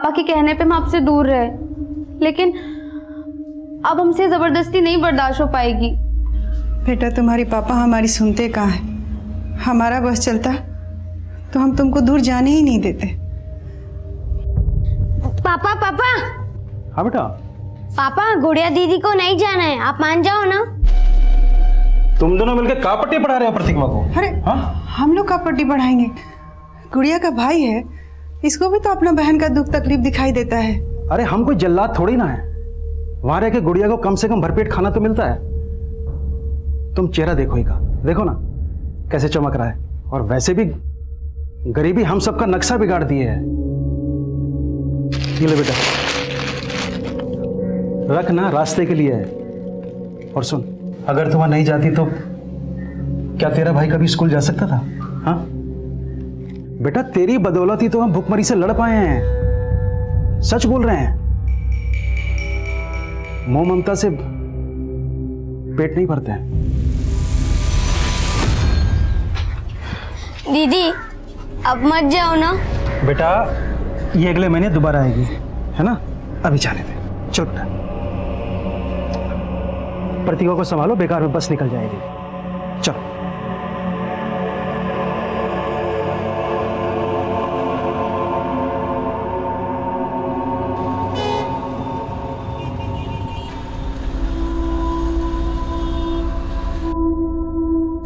पापा के कहने पे हम आपसे दूर रहे, लेकिन अब हमसे जबरदस्ती नहीं बर्दाश्त हो पाएगी। बेटा तुम्हारी पापा हमारी सुनते कहाँ हैं? हमारा बस चलता तो हम तुमको दूर जाने ही नहीं देते। पापा पापा हाँ बेटा। पापा, गुड़िया दीदी को नहीं जाना है, आप मान जाओ ना। तुम दोनों मिलकर का पट्टी पढ़ा रहे हो प्रतिमा को? अरे हाँ? हम लोग का पट्टी बढ़ाएंगे? गुड़िया का भाई है, इसको भी तो अपना बहन का दुख तकलीफ दिखाई देता है। अरे हम कोई जल्लाद थोड़ी ना है, वहां रह के गुड़िया को कम से कम भरपेट खाना तो मिलता है। तुम चेहरा देखो ही का, देखो ना कैसे चमक रहा है। और वैसे भी गरीबी हम सबका नक्शा बिगाड़ दिए है। ये ले बेटा, रख ना, रास्ते के लिए है। और सुन, अगर तुम नहीं जाती तो क्या तेरा भाई कभी स्कूल जा सकता था? हाँ बेटा, तेरी बदौलत ही तो हम भूखमरी से लड़ पाए हैं। सच बोल रहे हैं, मोह ममता से पेट नहीं भरते हैं। दीदी अब मत जाओ ना। बेटा ये अगले महीने दोबारा आएगी, है ना? अभी जाने दे, चल बेटा। प्रतिभा को संभालो, बेकार में बस निकल जाएगी। चल।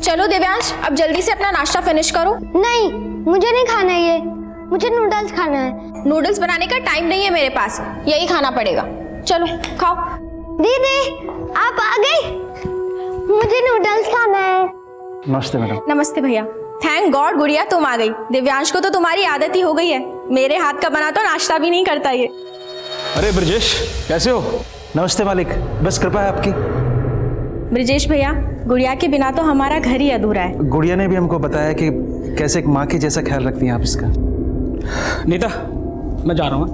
चलो दिव्यांश, अब जल्दी से अपना नाश्ता फिनिश करो। नहीं, मुझे नहीं खाना ये, मुझे नूडल्स खाना है। नूडल्स बनाने का टाइम नहीं है मेरे पास, यही खाना पड़ेगा। चलो खाओ। दीदी आप आ गई, मुझे नूडल्स खाना है। नमस्ते मैडम। नमस्ते भैया। थैंक गॉड गुड़िया तुम आ गई। दिव्यांश को तो तुम्हारी आदत ही हो गई है, मेरे हाथ का बना तो नाश्ता भी नहीं करता ये। अरे ब्रजेश, कैसे हो? नमस्ते मालिक, बस कृपा है आपकी। ब्रजेश भैया, गुड़िया के बिना तो हमारा घर ही अधूरा है। गुड़िया ने भी हमको बताया कि कैसे एक माँ के जैसा ख्याल रखती हैं आप इसका। नीता, मैं जा रहा हूँ,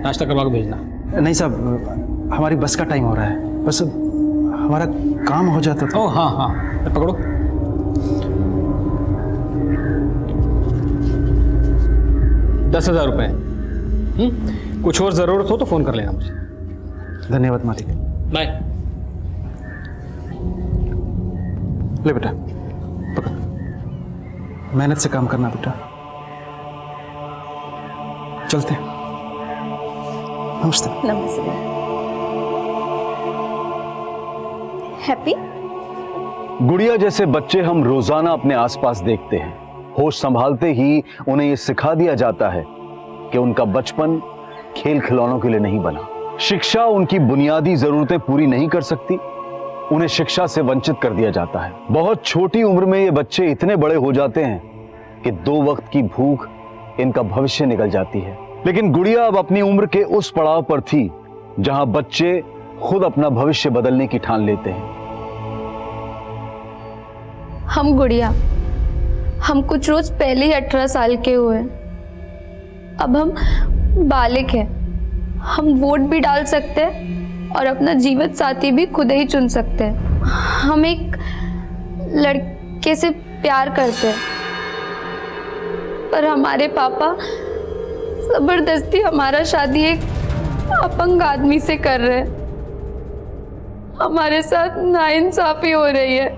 नाश्ता करवा के भेजना। नहीं साहब, हमारी बस का टाइम हो रहा है, बस हमारा काम हो जाता था। ओह हाँ हाँ, पकड़ो। ₹10,000। कुछ और ज़रूरत हो तो फ़ोन कर लेना मुझे। धन्यवाद मालिक। बाय। ले बेटा, पकड़। मेहनत से काम करना बेटा। चलते हैं। नमस्ते। नमस्ते। हैप्पी। गुड़िया जैसे बच्चे हम रोजाना अपने आसपास देखते हैं। होश संभालते ही उन्हें यह सिखा दिया जाता है कि उनका बचपन खेल खिलौनों के लिए नहीं बना। शिक्षा उनकी बुनियादी जरूरतें पूरी नहीं कर सकती, उन्हें शिक्षा से वंचित कर दिया जाता है। बहुत छोटी उम्र में ये बच्चे इतने बड़े हो जाते हैं कि 2 वक्त की भूख इनका भविष्य निकल जाती है। लेकिन गुड़िया अब अपनी उम्र के उस पड़ाव पर थी जहां बच्चे खुद अपना भविष्य बदलने की ठान लेते हैं। हम गुड़िया, हम कुछ रोज पहले ही 18 साल के हुए। अब हम बालिग हैं, हम वोट भी डाल सकते हैं और अपना जीवन साथी भी खुद ही चुन सकते हैं। हम एक लड़के से प्यार करते हैं, पर हमारे पापा जबरदस्ती हमारा शादी एक अपंग आदमी से कर रहे हैं। हमारे साथ नाइंसाफी हो रही है।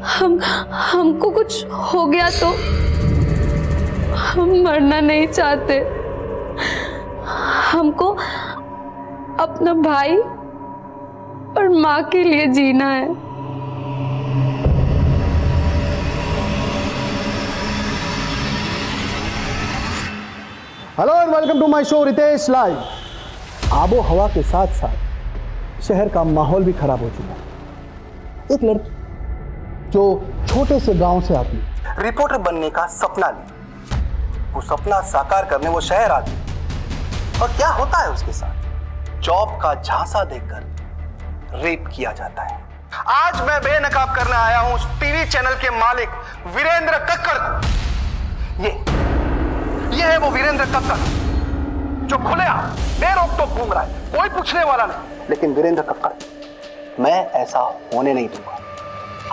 हमको कुछ हो गया तो हम मरना नहीं चाहते। हमको अपना भाई और माँ के लिए जीना है। Hello and welcome to my show Ritesh live. आबो हवा के साथ साथ शहर का माहौल भी खराब हो चुका है। एक लड़की जो छोटे से गांव से आती है, रिपोर्टर बनने का सपना ली, वो सपना साकार करने वो शहर आती है। और क्या होता है उसके साथ? जॉब का झांसा देकर रेप किया जाता है। आज मैं बेनकाब करने आया हूं उस टीवी चैनल के मालिक वीरेंद्र कक्कड़ को। ये है वो वीरेंद्र कक्कड़ जो खुलेआम बेरोक-टोक घूम रहा है, कोई पूछने वाला नहीं। लेकिन वीरेंद्र कक्कड़, मैं ऐसा होने नहीं दूंगा।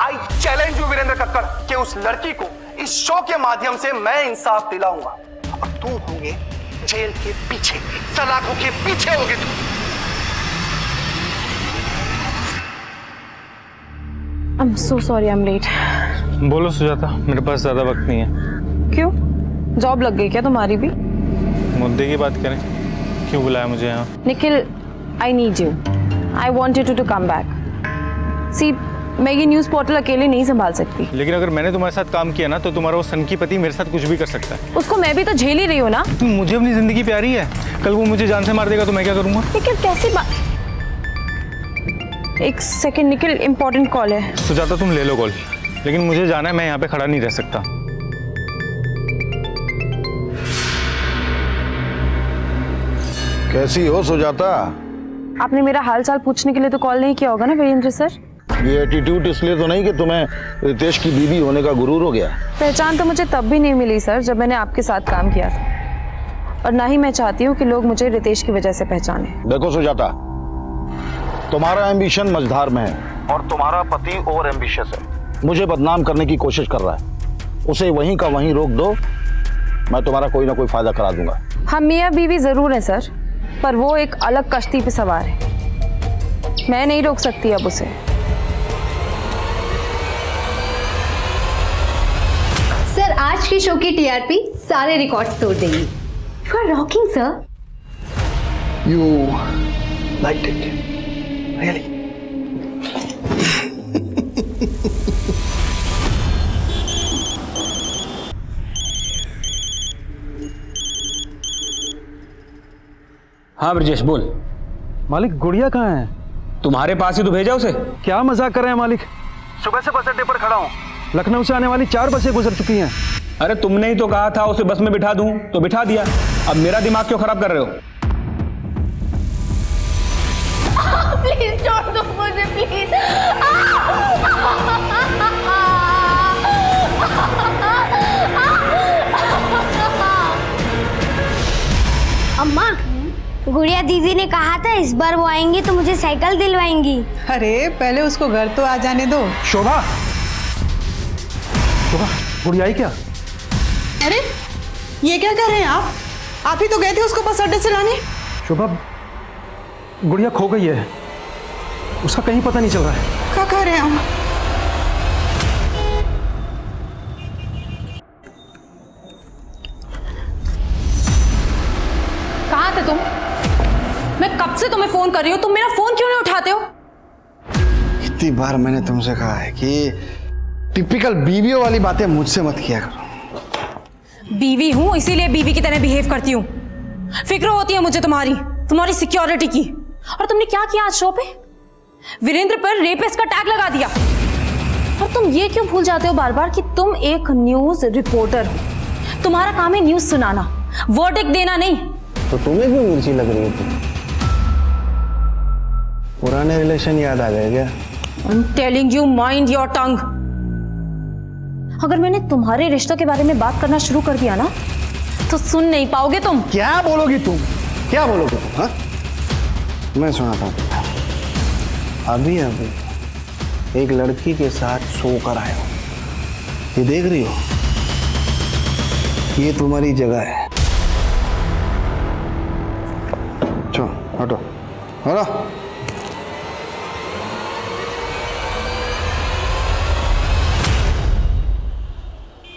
I challenge you Virendra Kakkar कि उस लड़की को इस शो के माध्यम से मैं इंसाफ दिलाऊंगा और तुम होंगे जेल के पीछे, सलाखों के पीछे होगे तुम। I'm so sorry, I'm late. बोलो सुजाता, मेरे पास ज़्यादा वक्त नहीं है। क्यों? जॉब लग गई क्या तुम्हारी भी? मुद्दे की बात करें, क्यों बुलाया मुझे यहाँ? Nikhil, I need you. I wanted you to come back. See, मैं ये न्यूज़ पोर्टल अकेले नहीं संभाल सकती। लेकिन अगर मैंने तुम्हारे साथ काम किया ना, तो तुम्हारा वो सनकी पति मेरे साथ कुछ भी कर सकता है। उसको मैं भी तो झेल ही रही हूँ ना। तुम मुझे अपनी जिंदगी प्यारी है, कल वो मुझे जान से मार देगा तो मैं क्या करूँगा? निखिल कैसी बात? एक सेकंड निखिल, इम्पोर्टेंट कॉल है। सुजाता तुम ले लो कॉल, लेकिन मुझे जाना है, मैं यहाँ पे खड़ा नहीं रह सकता। कैसी हो सुजाता? आपने मेरा हाल चाल पूछने के लिए तो कॉल नहीं किया होगा ना वीरेंद्र सर? ये एटीट्यूड इसलिए तो नहीं कि तुम्हें रितेश की बीवी होने का गुरूर हो गया? पहचान तो मुझे तब भी नहीं मिली सर, जब मैंने आपके साथ काम किया था, और ना ही मैं चाहती हूँ कि लोग मुझे रितेश की वजह से पहचाने। देखो सुजाता, तुम्हारा एम्बिशन मझधार में है और तुम्हारा पति ओवर एम्बिशियस है। मुझे बदनाम करने की कोशिश कर रहा है, उसे वहीं का वहीं रोक दो, मैं तुम्हारा कोई ना कोई फायदा करा दूंगा। हम मियाँ बीवी जरूर हैं सर, पर वो एक अलग कश्ती पे सवार है, मैं नहीं रोक सकती अब उसे। सर, आज की शो की टीआरपी सारे रिकॉर्ड्स तोड़ देगी। You are rocking sir. You like it really? हाँ ब्रजेश बोल। मालिक गुड़िया कहाँ है? तुम्हारे पास ही तो भेजा उसे। क्या मजाक कर रहे हैं मालिक? सुबह से बस अड्डे पर खड़ा हूँ, लखनऊ से आने वाली 4 बसें गुजर चुकी हैं। अरे तुमने ही तो कहा था उसे बस में बिठा दूं, तो बिठा दिया। अब मेरा दिमाग क्यों खराब कर रहे हो? प्लीज छोड़ दो मुझे, प्लीज। अम्मा, गुड़िया दीदी ने कहा था इस बार वो आएंगी तो मुझे साइकिल दिलवाएंगी। अरे पहले उसको घर तो आ जाने दो। शोभा, शोभा गुड़िया आई क्या? अरे ये क्या कर रहे हैं आप? आप ही तो गए थे उसको बस अड्डे से लाने। शोभा, गुड़िया खो गई है, उसका कहीं पता नहीं चल रहा है। क्या कह रहे हैं हम? कहाँ थे तुम? मैं कब से तुम्हें फोन कर रही हूँ, तुम मेरा फोन क्यों नहीं उठाते हो? कितनी बार मैंने तुमसे कहा है कि टिपिकल बीवियों वाली बातें मुझसे मत किया करो। बीवी हूँ इसीलिए बीवी की तरह बिहेव करती हूँ। फिक्र होती है मुझे तुम्हारी सिक्योरिटी की। और तुमने क्या किया आज शो पे? वीरेंद्र पर रेपिस्ट का टैग लगा दिया। और तुम ये क्यों भूल जाते हो बार बार कि तुम एक न्यूज रिपोर्टर हो, तुम्हारा काम है न्यूज सुनाना, वर्डिक्ट देना नहीं। तो तुम्हें क्यों मिर्ची लग रही थी? पुराने रिलेशन याद आ गए क्या? I'm telling you, mind your tongue. अगर मैंने तुम्हारे रिश्तों के बारे में बात करना शुरू कर दिया ना, तो सुन नहीं पाओगे तुम। क्या बोलोगी तुम? क्या बोलोगे तुम? हाँ, मैं सुनाता हूँ। अभी एक लड़की के साथ सो कर आया हूँ, ये देख रही हो? ये तुम्हारी जगह है। चलो हटो, हटो।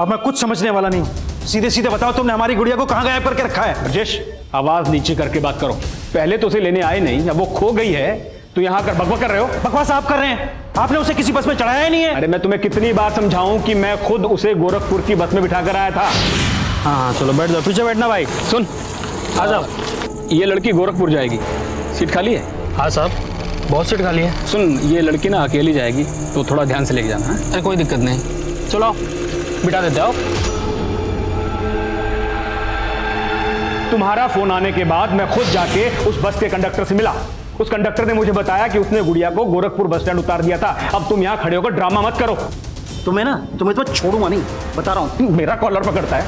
अब मैं कुछ समझने वाला नहीं हूँ। सीधे सीधे बताओ, तुमने हमारी गुड़िया को कहाँ गायब करके रखा है? ब्रजेश, आवाज नीचे करके बात करो। पहले तो उसे लेने आए नहीं, अब वो खो गई है तो यहाँ कर बकवास कर रहे हो। बकवास आप कर रहे हैं, आपने उसे किसी बस में चढ़ाया ही नहीं है। अरे मैं तुम्हें कितनी बार समझाऊं कि मैं खुद उसे गोरखपुर की बस में बिठा कर आया था। हाँ चलो बैठ जाओ, पीछे बैठना भाई। सुन, आ जाओ। ये लड़की गोरखपुर जाएगी, सीट खाली है? हाँ साहब, बहुत सीट खाली है। सुन, ये लड़की ना अकेली जाएगी तो थोड़ा ध्यान से लेके जाना है। अरे कोई दिक्कत नहीं, चलो बिठा देते हो। तुम्हारा फोन आने के बाद मैं खुद जाके उस बस के कंडक्टर से मिला। उस कंडक्टर ने मुझे बताया कि उसने गुड़िया को गोरखपुर बस स्टैंड उतार दिया था। अब तुम यहाँ खड़े होकर ड्रामा मत करो। तुम्हें तो छोड़ूंगा नहीं, बता रहा हूँ। मेरा कॉलर पकड़ता है,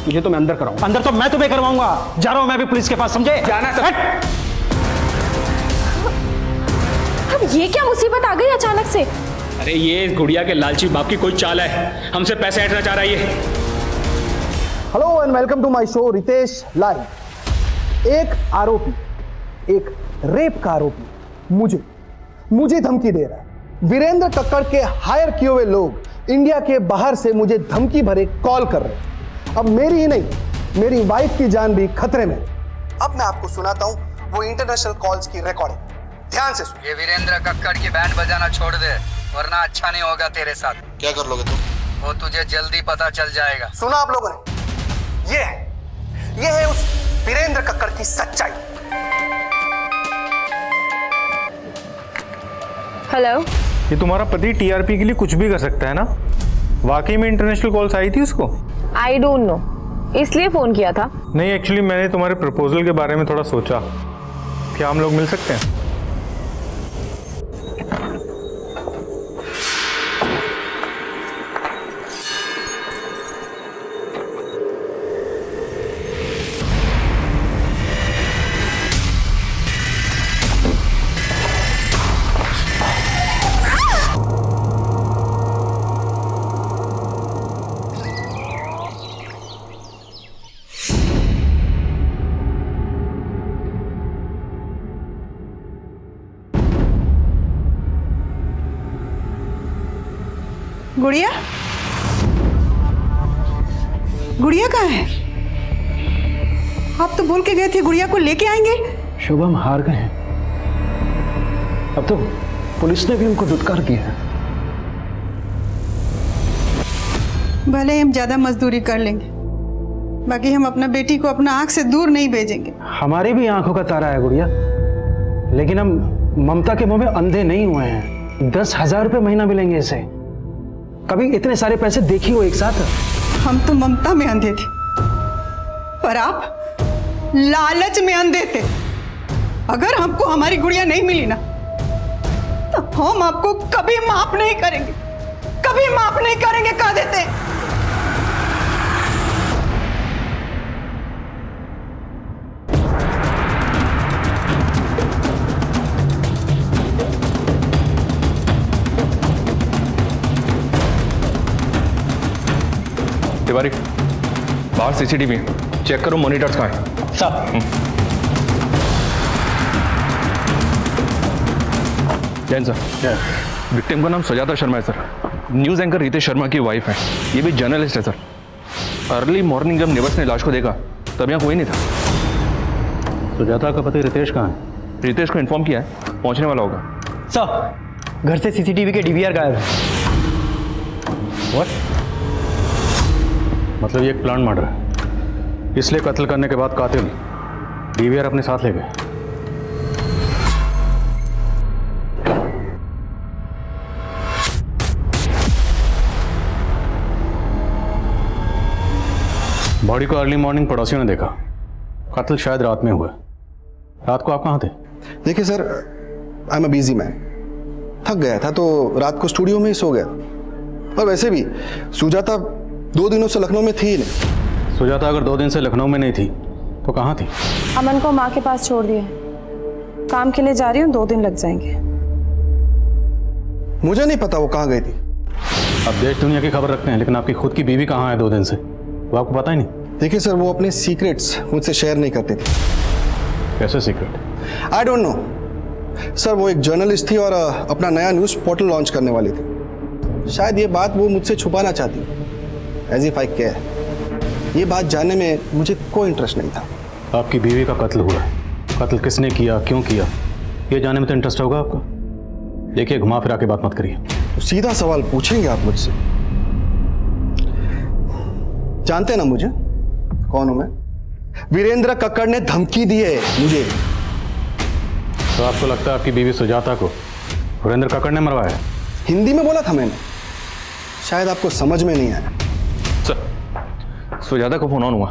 तुझे तो मैं अंदर कराऊंगा। अंदर तो मैं तुम्हें करवाऊंगा। जा रहा हूं मैं भी पुलिस के पास, समझे? जाना है तो अब ये क्या मुसीबत आ गई अचानक से? अरे ये गुड़िया के लालची बाप की कोई चाल है, हमसे पैसे ऐंठना चाह रहा है ये। Hello and welcome to my show Ritesh live. एक आरोपी, एक रेप का आरोपी मुझे धमकी दे रहा है। वीरेंद्र कक्कड़ के हायर किए हुए लोग इंडिया के बाहर से मुझे धमकी भरे कॉल कर रहे हैं। अब मेरी ही नहीं, मेरी वाइफ की जान भी खतरे में। अब मैं आपको सुनाता हूं वो इंटरनेशनल कॉल्स की रिकॉर्डिंग, ध्यान से सुन। ये वीरेंद्र कक्कड़ की बैंड बजाना छोड़ दे, वरना अच्छा नहीं होगा तेरे साथ। क्या कर लोगे तुम? वो तुझे जल्दी पता चल जाएगा। सुना आप लोगों ने? ये है उस वीरेंद्र कक्कड़ की सच्चाई। हेलो, ये तुम्हारा पति टीआरपी के लिए कुछ भी कर सकता है ना? वाकई में इंटरनेशनल कॉल्स आई थी उसको? आई डोंट नो, इसलिए फोन किया था। नहीं, एक्चुअली मैंने तुम्हारे प्रपोजल के बारे में थोड़ा सोचा। क्या हम लोग मिल सकते हैं? गुड़िया, गुड़िया कहाँ है? आप तो बोल के गए थे गुड़िया को लेके आएंगे। शुभम हार गए हैं। अब तो पुलिस ने भी उनको दुत्कार किया है। भले हम ज्यादा मजदूरी कर लेंगे, बाकी हम अपना बेटी को अपना आंख से दूर नहीं भेजेंगे। हमारी भी आंखों का तारा है गुड़िया, लेकिन हम ममता के मुंह में अंधे नहीं हुए हैं। 10,000 रुपये महीना मिलेंगे इसे। कभी इतने सारे पैसे देखी हो एक साथ? हम तो ममता में अंधे थे, पर आप लालच में अंधे थे। अगर हमको हमारी गुड़िया नहीं मिली ना, तो हम आपको कभी माफ नहीं करेंगे, कभी माफ नहीं करेंगे, कह देते हैं। तिवारी, बाहर सीसीटीवी चेक करो, मॉनिटर्स कहाँ हैं? साहब। जैन सर, विक्टिम का नाम सुजाता शर्मा है sir. News anchor Ritesh Sharma की वाइफ है। ये भी जर्नलिस्ट है सर। अर्ली मॉर्निंग जब नेबर्स ने लाश को देखा तब यहाँ कोई नहीं था। सुजाता का पति रितेश कहाँ है? रितेश को इन्फॉर्म किया है, पहुँचने वाला होगा। साहब, घर से सीसीटीवी के डीवीआर गायब है। What? मतलब ये एक प्लान मर्डर है, इसलिए कत्ल करने के बाद कातिल डीवीआर अपने साथ ले गए। बॉडी को अर्ली मॉर्निंग पड़ोसियों ने देखा। कत्ल शायद रात में हुआ। रात को आप कहाँ थे? देखिए sir, I am a busy man, थक गया था तो रात को स्टूडियो में ही सो गया। और वैसे भी सुजाता 2 दिनों से लखनऊ में थी ही नहीं। सुजाता अगर 2 दिन से लखनऊ में नहीं थी तो कहाँ थी? अमन को माँ के पास छोड़ दिया, काम के लिए जा रही हूँ, 2 दिन लग जाएंगे। मुझे नहीं पता वो कहाँ गई थी। अब देश दुनिया की खबर रखते हैं, लेकिन आपकी खुद की बीवी कहाँ है 2 दिन से, वो आपको पता ही नहीं? देखिए सर, वो अपने सीक्रेट्स मुझसे शेयर नहीं करती थी। कैसे secret? I don't know sir, वो एक जर्नलिस्ट थी और अपना नया न्यूज़ पोर्टल लॉन्च करने वाली थी। शायद ये बात वो मुझसे छुपाना चाहती, एज इफ आई केयर। ये बात जानने में मुझे कोई इंटरेस्ट नहीं था। आपकी बीवी का कत्ल हुआ है, कत्ल किसने किया, क्यों किया, ये जानने में तो इंटरेस्ट होगा आपका। देखिए, घुमा फिरा के बात मत करिए। सीधा सवाल पूछेंगे आप मुझसे? जानते ना मुझे कौन हूं मैं? वीरेंद्र कक्कड़ ने धमकी दी है मुझे। तो आपको लगता है आपकी बीवी सुजाता को वीरेंद्र कक्कड़ ने मरवाया? हिंदी में बोला था मैंने, शायद आपको समझ में नहीं आया। सर, सुजाता को फोन ऑन हुआ,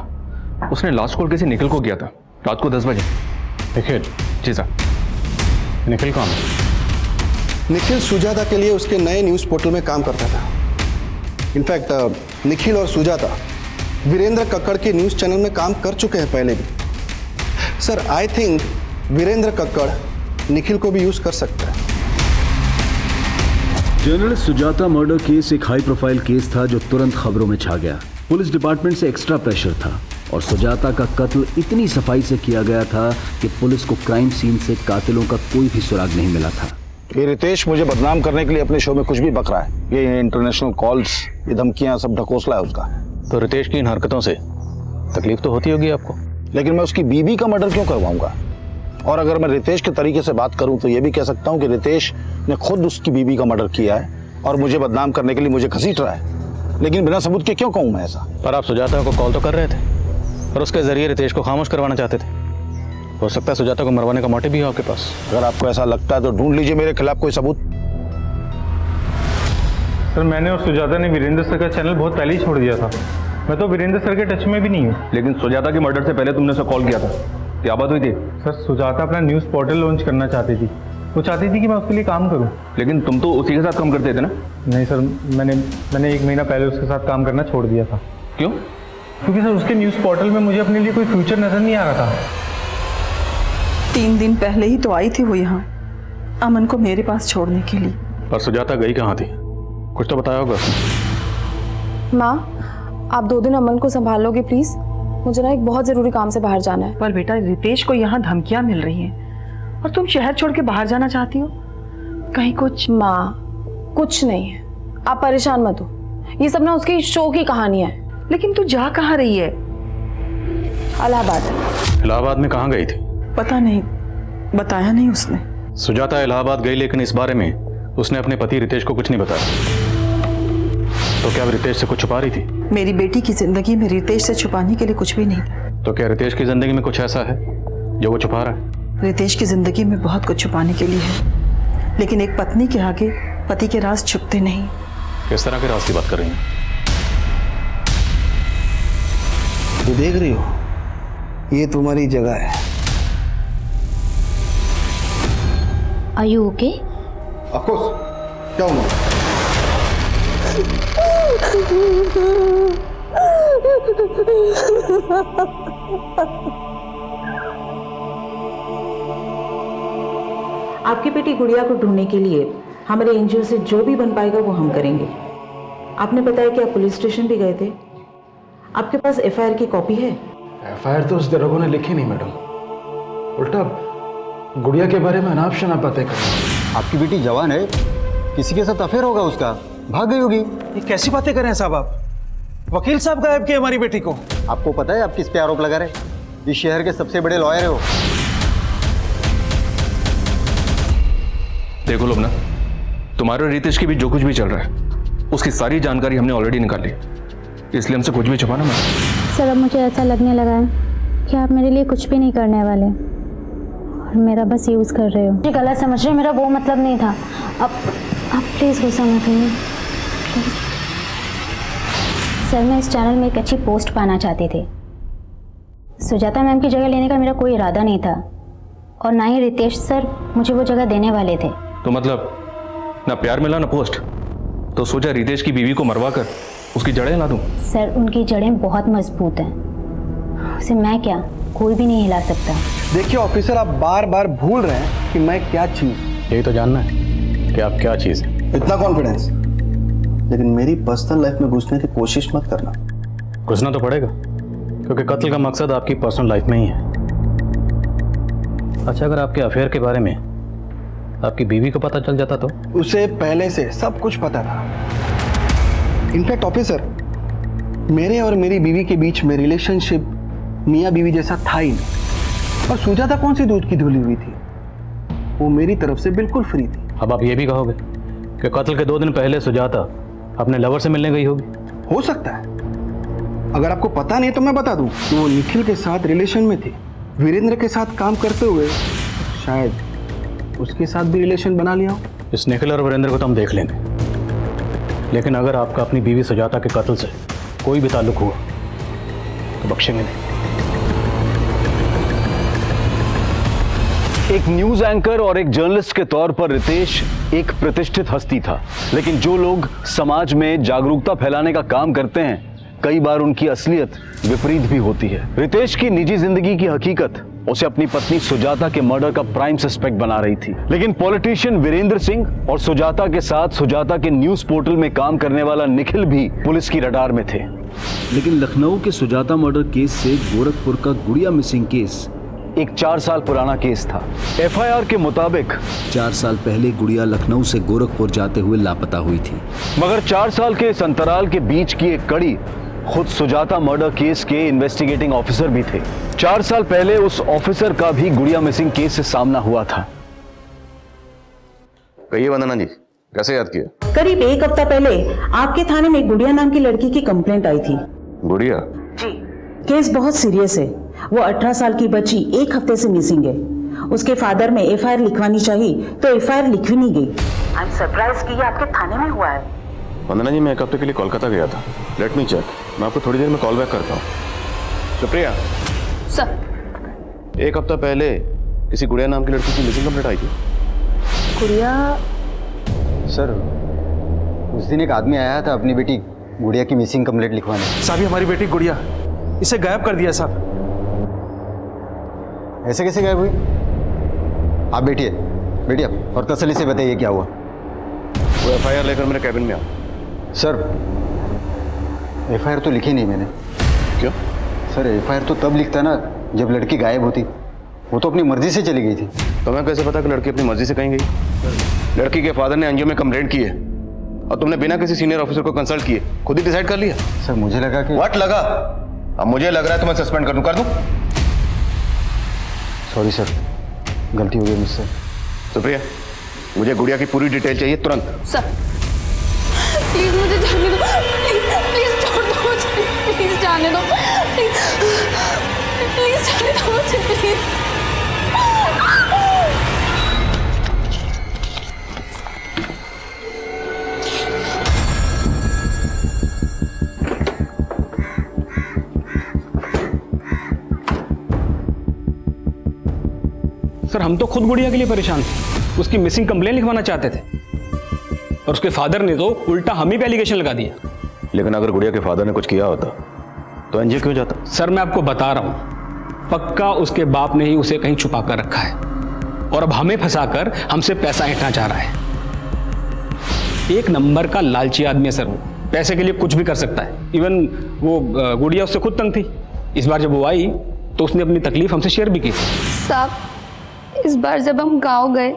उसने लास्ट कॉल किसी निखिल को किया था रात को 10 बजे। निखिल? जी सर। निखिल कौन? निखिल सुजाता के लिए उसके नए न्यूज़ पोर्टल में काम करता था। इनफैक्ट निखिल और सुजाता वीरेंद्र कक्कड़ के न्यूज़ चैनल में काम कर चुके हैं पहले भी। Sir, I think Virendra Kakkar Nikhil को भी यूज़ कर सकता है। जर्नलिस्ट सुजाता मर्डर केस एक हाई प्रोफाइल केस था जो तुरंत खबरों में छा गया। पुलिस डिपार्टमेंट से एक्स्ट्रा प्रेशर था और सुजाता का कत्ल इतनी सफाई से किया गया था कि पुलिस को क्राइम सीन से कातिलों का कोई भी सुराग नहीं मिला था। ये रितेश मुझे बदनाम करने के लिए अपने शो में कुछ भी बक रहा है। ये इंटरनेशनल कॉल्स, ये धमकियां सब ढकोसला है उसका। तो रितेश की इन हरकतों से तकलीफ तो होती होगी आपको, लेकिन मैं उसकी बीवी का मर्डर क्यों करवाऊंगा? और अगर मैं रितेश के तरीके से बात करूं तो ये भी कह सकता हूं कि रितेश ने खुद उसकी बीवी का मर्डर किया है और मुझे बदनाम करने के लिए मुझे घसीट रहा है। लेकिन बिना सबूत के क्यों कहूं मैं ऐसा? पर आप सुजाता को कॉल तो कर रहे थे और उसके जरिए रितेश को खामोश करवाना चाहते थे। हो सकता है सुजाता को मरवाने का मोटिव भी हो आपके पास। अगर आपको ऐसा लगता है तो ढूंढ लीजिए मेरे खिलाफ कोई सबूत। सर, मैंने और सुजाता ने वीरेंद्र सर का चैनल बहुत पहले ही छोड़ दिया था। मैं तो वीरेंद्र सर के टच में भी नहीं हूँ। लेकिन सुजाता के मर्डर से पहले तुमने उसे कॉल किया था, क्या बात हुई थी? सर, सुजाता अपना न्यूज़ पोर्टल लॉन्च करना चाहती थी। वो चाहती थी कि मैं उसके लिए काम करूं। लेकिन तुम तो उसी के साथ काम करते थे ना? नहीं सर, मैंने 1 महीना पहले उसके साथ काम करना छोड़ दिया था। क्यों? क्योंकि सर उसके न्यूज़ पोर्टल में मुझे अपने लिए कोई फ्यूचर नज़र नहीं आ रहा था। 3 दिन पहले ही तो आई थी वो यहाँ अमन को मेरे पास छोड़ने के लिए। पर सुजाता गई कहाँ थी? कुछ तो बताया होगा। माँ, आप 2 दिन अमन को संभालोगे प्लीज? मुझे ना एक बहुत जरूरी काम से बाहर जाना है। पर बेटा, रितेश को यहाँ धमकियां मिल रही हैं और तुम शहर छोड़ के बाहर जाना चाहती हो। कहीं कुछ? माँ, कुछ नहीं है, आप परेशान मत हो। ये सब ना उसकी शो की कहानियां है। लेकिन तू जा कहाँ रही है? इलाहाबाद। इलाहाबाद में कहाँ गई थी? पता नहीं, बताया नहीं उसने। सुजाता इलाहाबाद गई, लेकिन इस बारे में उसने अपने पति रितेश को कुछ नहीं बताया। तो क्या रितेश से कुछ छुपा रही थी? मेरी बेटी की जिंदगी में रितेश से छुपाने के लिए कुछ भी नहीं था। तो क्या रितेश की जिंदगी में कुछ ऐसा है जो वो छुपा रहा है? रितेश की जिंदगी में बहुत कुछ छुपाने के लिए है, लेकिन एक पत्नी के आगे पति के राज छुपते नहीं। किस तरह के राज की बात कर रही हैं? ये देख रही हो, ये तुम्हारी जगह है। Are you okay? Of course, क्या हुआ? आपकी बेटी गुड़िया को ढूंढने के लिए हमारे एनजीओ से जो भी बन पाएगा वो हम करेंगे। आपने बताया कि आप पुलिस स्टेशन भी गए थे। आपके पास एफआईआर की कॉपी है? एफआईआर तो उस दरोगा ने लिखी नहीं मैडम, उल्टा गुड़िया के बारे में अनाप शनाप बातें कर। आपकी बेटी जवान है, किसी के साथ अफेयर होगा उसका, भाग गई होगी। ये कैसी बातें कर रहे हैं साहब आप? वकील साहब गायब किए हमारी बेटी को। आपको पता है आप किस पे आरोप लगा रहे? इस शहर के सबसे बड़े लॉयर हो। देखो लोबना, तुम्हारे और रितेश के बीच जो कुछ भी चल रहा है उसकी सारी जानकारी हमने ऑलरेडी निकाल ली, इसलिए हमसे कुछ भी छुपाना मत। सर, अब मुझे ऐसा लगने लगा है कि आप मेरे लिए कुछ भी नहीं करने वाले और मेरा बस यूज़ कर रहे हो। मुझे गलत समझ रहे हो, मेरा वो मतलब नहीं था। अब आप प्लीज़ गुस्सा मत करिए। सर, मैं इस चैनल में एक अच्छी पोस्ट पाना चाहती थी। सुजाता मैम की जगह लेने का मेरा कोई इरादा नहीं था और ना ही रितेश सर मुझे वो जगह देने वाले थे। तो मतलब ना प्यार मिला ना पोस्ट, तो सोचा रितेश की बीवी को मरवा कर उसकी जड़ें हिला दूं। सर, उनकी जड़ें बहुत मजबूत हैं, उसे मैं क्या कोई भी नहीं हिला सकता। देखिए ऑफिसर, आप बार बार भूल रहे हैं कि मैं क्या चीज। यही तो जानना है कि आप क्या चीज है। इतना कॉन्फिडेंस, लेकिन मेरी पर्सनल लाइफ में घुसने की कोशिश मत करना। घुसना तो पड़ेगा क्योंकि कत्ल का मकसद आपकी पर्सनल लाइफ में ही है। अच्छा, अगर आपके अफेयर के बारे में आपकी बीवी को पता चल जाता तो? उसे पहले से सब कुछ पता था। इनफैक्ट ऑफिसर, मेरे और मेरी बीवी के बीच में रिलेशनशिप मियाँ बीवी जैसा था ही नहीं। और सुजाता कौन सी दूध की धुली हुई थी, वो मेरी तरफ से बिल्कुल फ्री थी। अब आप ये भी कहोगे कि कत्ल के 2 दिन पहले सुजाता अपने लवर से मिलने गई होगी? हो सकता है। अगर आपको पता नहीं तो मैं बता दूं कि वो निखिल के साथ रिलेशन में थी। वीरेंद्र के साथ काम करते हुए शायद उसके साथ भी रिलेशन बना लिया हो। इस निखिल और वीरेंद्र को तो हम देख लेंगे, लेकिन अगर आपका अपनी बीवी सुजाता के कत्ल से कोई भी ताल्लुक हुआ तो बख्शेंगे नहीं। एक न्यूज एंकर और एक जर्नलिस्ट के तौर पर रितेश एक प्रतिष्ठित हस्ती था, लेकिन जो लोग समाज में जागरूकता फैलाने का काम करते हैं कई बार उनकी असलियत विपरीत भी होती है। रितेश की निजी जिंदगी की हकीकत उसे अपनी पत्नी सुजाता के मर्डर का प्राइम सस्पेक्ट बना रही थी। लेकिन पॉलिटिशियन वीरेंद्र सिंह और सुजाता के साथ सुजाता के न्यूज पोर्टल में काम करने वाला निखिल भी पुलिस की रडार में थे। लेकिन लखनऊ के सुजाता मर्डर केस से गोरखपुर का गुड़िया मिसिंग केस एक 4 साल पुराना केस था। एफआईआर के मुताबिक 4 साल पहले गुड़िया लखनऊ से गोरखपुर जाते हुए लापता हुई थी। मगर 4 साल के इस अंतराल के बीच की एक कड़ी खुद सुजाता मर्डर केस के इन्वेस्टिगेटिंग ऑफिसर भी थे। 4 साल पहले उस ऑफिसर का भी गुड़िया मिसिंग केस से सामना हुआ था। कहिए वंदना जी, कैसे याद किया? करीब 1 हफ्ता पहले आपके थाने में गुड़िया नाम की लड़की की कंप्लेंट आई थी। गुड़िया? जी। केस बहुत सीरियस है। वो 18 साल की बच्ची 1 हफ्ते से मिसिंग है। उसके फादर में एफआईआर लिखवानी चाहिए तो एफआईआर लिखवी नहीं गई। आई एम सरप्राइज कि ये आपके थाने में हुआ है। वंदना जी, मैं 1 हफ्ते के लिए कोलकाता गया था। लेट मी चेक, मैं आपको थोड़ी देर में कॉल बैक करता हूँ। सुप्रिया सर, 1 हफ्ता पहले किसी गुड़िया नाम की लड़की की मिसिंग कंप्लेंट आई थी। गुड़िया? सर, उस दिन एक आदमी आया था अपनी बेटी गुड़िया की मिसिंग कंप्लेंट लिखवाने। साहब, ये हमारी बेटी गुड़िया, इसे गायब कर दिया साहब। ऐसे कैसे गायब हुई? आप बैठिए और तसल्ली से बताइए क्या हुआ। वो एफआईआर लेकर मेरे कैबिन में आओ। सर, एफआईआर तो लिखी नहीं मैंने। क्यों? सर, एफआईआर तो तब लिखता ना जब लड़की गायब होती। वो तो अपनी मर्जी से चली गई थी। तो मैं कैसे पता कि लड़की अपनी मर्जी से कहीं गई? लड़की के फादर ने एनजीओ में कंप्लेंट की है और तुमने बिना किसी सीनियर ऑफिसर को कंसल्ट किए खुद ही डिसाइड कर लिया? सर, मुझे लगा कि व्हाट लगा? अब मुझे लग रहा है तो मैं सस्पेंड कर दूं। सॉरी सर, गलती हो गई मुझसे। सुप्रिया, मुझे गुड़िया की पूरी डिटेल चाहिए तुरंत। सर प्लीज मुझे जाने दो, प्लीज छोड़ दो मुझे, प्लीज जाने दो, प्लीज जाने दो मुझे, प्लीज। सर, हम तो खुद गुड़िया के लिए परेशान थे। उसकी मिसिंग कंप्लेन लिखवाना चाहते थे और उसके फादर ने तो उल्टा हम ही पे एलिगेशन लगा दिया। लेकिन अगर गुड़िया के फादर ने कुछ किया होता तो एनजीओ क्यों जाता? सर, मैं आपको बता रहा हूं, पक्का उसके बाप ने ही उसे कहीं छुपा कर रखा है और अब हमें फंसाकर हमसे पैसा ऐंठना चाह रहा है। एक नंबर का लालची आदमी है सर। वो पैसे के लिए कुछ भी कर सकता है। इवन वो गुड़िया उससे खुद तंग थी। इस बार जब वो आई तो उसने अपनी तकलीफ हमसे शेयर भी की। साहब, इस बार जब हम गांव गए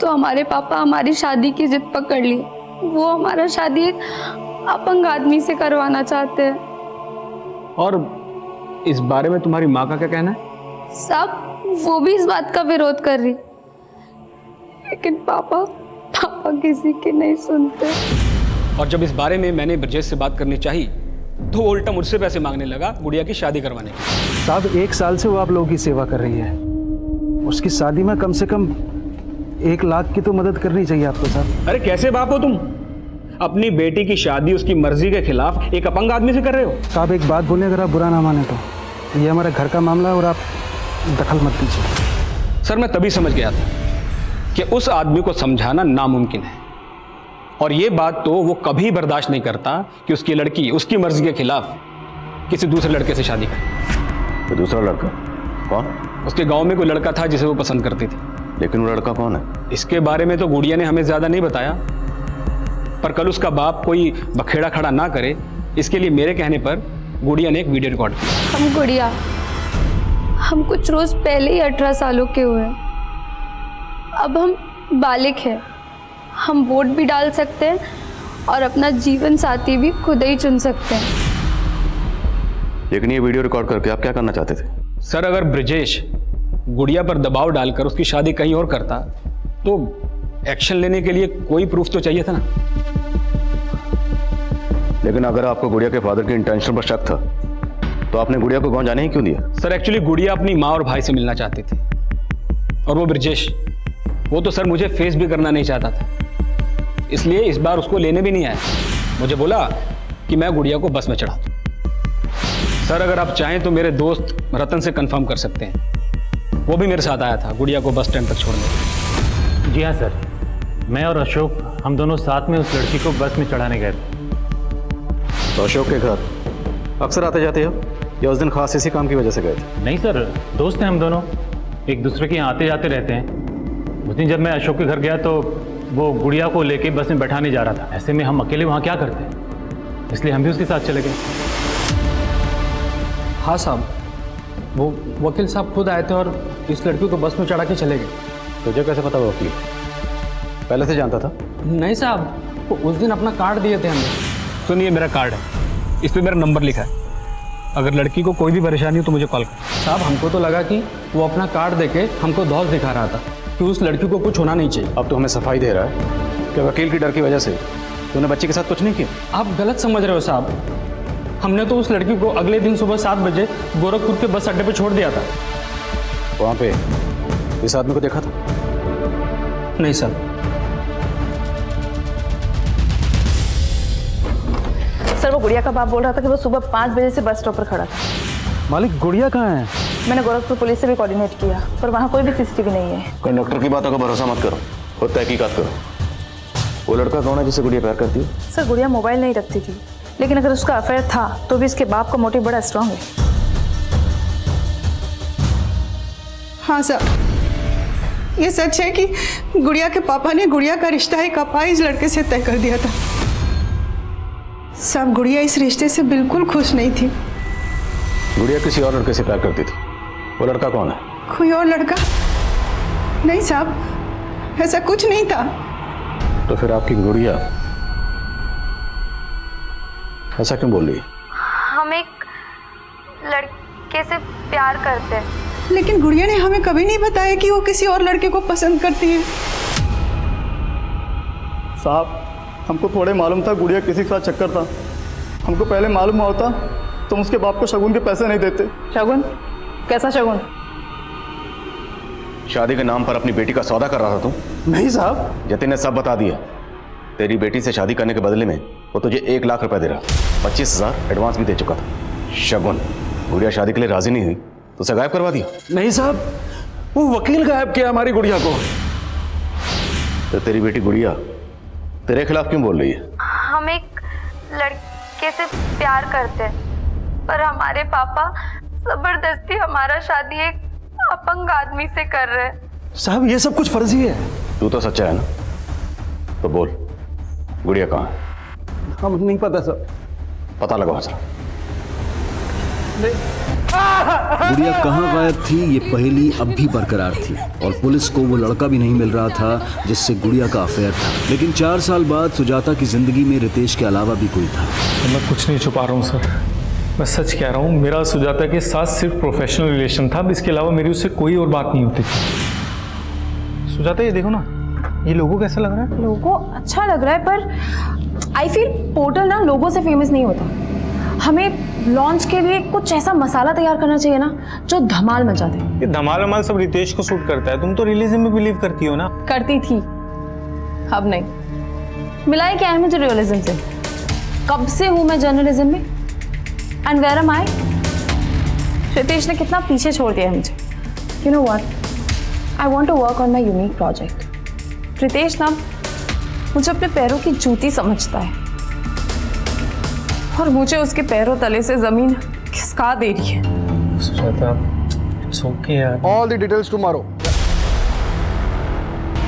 तो हमारे पापा हमारी शादी की जिद पकड़ ली। वो हमारा शादी एक अपंग आदमी से करवाना चाहते हैं। और इस बारे में तुम्हारी माँ का क्या कहना है? साहब, वो भी इस बात का विरोध कर रही, लेकिन पापा किसी की नहीं सुनते। और जब इस बारे में मैंने ब्रजेश से बात करनी चाहिए तो वो उल्टा मुझसे पैसे मांगने लगा गुड़िया की शादी करवाने की। साहब, 1 साल से वो आप लोगों की सेवा कर रही है। उसकी शादी में कम से कम 1 लाख की तो मदद करनी चाहिए आपको साहब। अरे कैसे बाप हो तुम? अपनी बेटी की शादी उसकी मर्जी के खिलाफ एक अपंग आदमी से कर रहे हो। साहब, एक बात बोले, अगर आप बुरा ना माने तो ये हमारे घर का मामला है और आप दखल मत दीजिए। सर, मैं तभी समझ गया था कि उस आदमी को समझाना नामुमकिन है और ये बात तो वो कभी बर्दाश्त नहीं करता कि उसकी लड़की उसकी मर्जी के खिलाफ किसी दूसरे लड़के से शादी करे। तो दूसरा लड़का कौन? उसके गांव में कोई लड़का था जिसे वो पसंद करती थी। लेकिन वो लड़का कौन है? इसके बारे में तो गुड़िया ने हमें ज्यादा नहीं बताया, पर कल उसका बाप कोई बखेड़ा खड़ा ना करे इसके लिए मेरे कहने पर गुड़िया ने एक वीडियो रिकॉर्ड किया। हम कुछ रोज पहले ही 18 सालों के हुए। अब हम बालिग हैं, हम वोट भी डाल सकते हैं और अपना जीवन साथी भी खुद ही चुन सकते हैं। लेकिन ये वीडियो रिकॉर्ड करके आप क्या करना चाहते थे? सर, अगर ब्रजेश गुड़िया पर दबाव डालकर उसकी शादी कहीं और करता तो एक्शन लेने के लिए कोई प्रूफ तो चाहिए था ना। लेकिन अगर आपको गुड़िया के फादर के इंटेंशन पर शक था तो आपने गुड़िया को गांव जाने ही क्यों दिया? सर, एक्चुअली गुड़िया अपनी माँ और भाई से मिलना चाहती थी और वो ब्रजेश, वो तो सर मुझे फेस भी करना नहीं चाहता था, इसलिए इस बार उसको लेने भी नहीं आया। मुझे बोला कि मैं गुड़िया को बस में चढ़ा दूं। सर, अगर आप चाहें तो मेरे दोस्त रतन से कंफर्म कर सकते हैं, वो भी मेरे साथ आया था गुड़िया को बस स्टैंड तक छोड़ने। जी हाँ सर, मैं और अशोक हम दोनों साथ में उस लड़की को बस में चढ़ाने गए थे। तो अशोक के घर अक्सर आते जाते हो? या उस दिन खास इसी काम की वजह से गए थे? नहीं सर, दोस्त हैं हम दोनों, एक दूसरे के यहाँ आते जाते रहते हैं। उस दिन जब मैं अशोक के घर गया तो वो गुड़िया को लेके बस में बैठाने जा रहा था। ऐसे में हम अकेले वहाँ क्या करते, इसलिए हम भी उसके साथ चले गए। हाँ साहब, वो वकील साहब खुद आए थे और इस लड़की को बस में चढ़ा के चले गए। तुझे कैसे पता वकील? पहले से जानता था? नहीं साहब, वो उस दिन अपना कार्ड दिए थे हमें। सुनिए, मेरा कार्ड है, इस पर मेरा नंबर लिखा है। अगर लड़की को कोई भी परेशानी हो तो मुझे कॉल कर। साहब, हमको तो लगा कि वो अपना कार्ड देके हमको धौस दिखा रहा था कि उस लड़की को कुछ होना नहीं चाहिए। अब तो हमें सफाई दे रहा है कि वकील की डर की वजह से तूने बच्ची के साथ कुछ नहीं किया। आप गलत समझ रहे हो साहब, हमने तो उस लड़की को अगले दिन सुबह 7 बजे गोरखपुर के बस अड्डे पे छोड़ दिया था। वहाँ पे इस आदमी को देखा था? नहीं सर। सर, वो गुड़िया का बाप बोल रहा था कि वो सुबह 5 बजे से बस स्टॉप पर खड़ा था। मालिक, गुड़िया कहाँ है? मैंने गोरखपुर पुलिस से भी कोऑर्डिनेट किया, पर वहाँ कोई भी सीसीटीवी नहीं है। कंडक्टर की बातों का भरोसा मत करो, खुद तहकीकात करो। वो लड़का कौन है जिसे गुड़िया प्यार करती है? सर, गुड़िया मोबाइल नहीं रखती थी, लेकिन अगर उसका अफेयर था तो भी इसके बाप का मोटिव बड़ा स्ट्रांग है। हाँ सर, ये सच है कि गुड़िया के पापा ने गुड़िया का रिश्ता एक अपाहिज लड़के से तय कर दिया था। सब गुड़िया इस रिश्ते से बिल्कुल खुश नहीं थी। गुड़िया किसी और लड़के से प्यार करती थी। वो लड़का कौन है? कोई और लड़का? नहीं साहब, ऐसा कुछ नहीं था। तो फिर आपकी गुड़िया ऐसा क्यों बोल रही है? हम एक लड़के से प्यार करते हैं। लेकिन गुड़िया ने हमें कभी नहीं बताया कि वो किसी और लड़के को पसंद करती है। साहब, हमको थोड़े मालूम था गुड़िया किसी के साथ चक्कर था। हमको पहले मालूम होता तुम उसके बाप को शगुन के पैसे नहीं देते। शगुन? कैसा शगुन? शादी के नाम पर अपनी बेटी का सौदा कर रहा था तुम? नहीं साहब। जतिन ने सब बता दिया। तेरी बेटी से शादी करने के बदले में वो तुझे 1 लाख रुपए दे रहा, 25,000 एडवांस भी दे चुका था। शगुन, गुड़िया शादी के लिए राजी नहीं हुई तो उसे गायब करवा दिया? नहीं साहब, वो वकील गायब किया हमारी गुड़िया को। तो तेरी बेटी गुड़िया तेरे खिलाफ क्यों बोल रही है? हम एक लड़के से प्यार करते हैं, पर हमारे पापा जबरदस्ती हमारा शादी एक अपंग आदमी से कर रहे हैं। साहब, ये सब कुछ फर्जी है। तू तो सच्चा है ना? तो बोल, गुड़िया कहाँ है? हम नहीं पता सर। पता लगाओ सर। गुड़िया कहाँ गायब थी, ये पहेली अब भी बरकरार थी और पुलिस को वो लड़का भी नहीं मिल रहा था जिससे गुड़िया का अफेयर था। लेकिन 4 साल बाद सुजाता की जिंदगी में रितेश के अलावा भी कोई था। मैं कुछ नहीं छुपा रहा हूँ सर, मैं सच कह रहा हूँ। मेरा सुजाता के साथ सिर्फ प्रोफेशनल रिलेशन था, इसके अलावा मेरी उससे कोई और बात नहीं होती थी। सुजाता, ये देखो ना, ये लोगो कैसा लग रहा है? लोगो अच्छा लग रहा है, पर आई फील पोर्टल ना लोगो से फेमस नहीं होता। हमें लॉन्च के लिए कुछ ऐसा मसाला तैयार करना चाहिए ना जो धमाल मचा दे। ये धमाल वमाल सब रितेश को सूट करता है। तुम तो रियलिज्म में बिलीव करती हो ना? करती थी, अब नहीं। मिलाई क्या है मुझे रियलिज्म से? कब से हूं मैं जर्नलिज्म में? And where am I? Ritesh ने कितना पीछे छोड़ दिया है मुझे। You know what, I want to work on my unique project. Ritesh ना मुझे अपने पैरों की जूती समझता है और मुझे उसके पैरों तले से जमीन खिसका दे रही है। सुजाता, इट्स ओके यार। All the details tomorrow.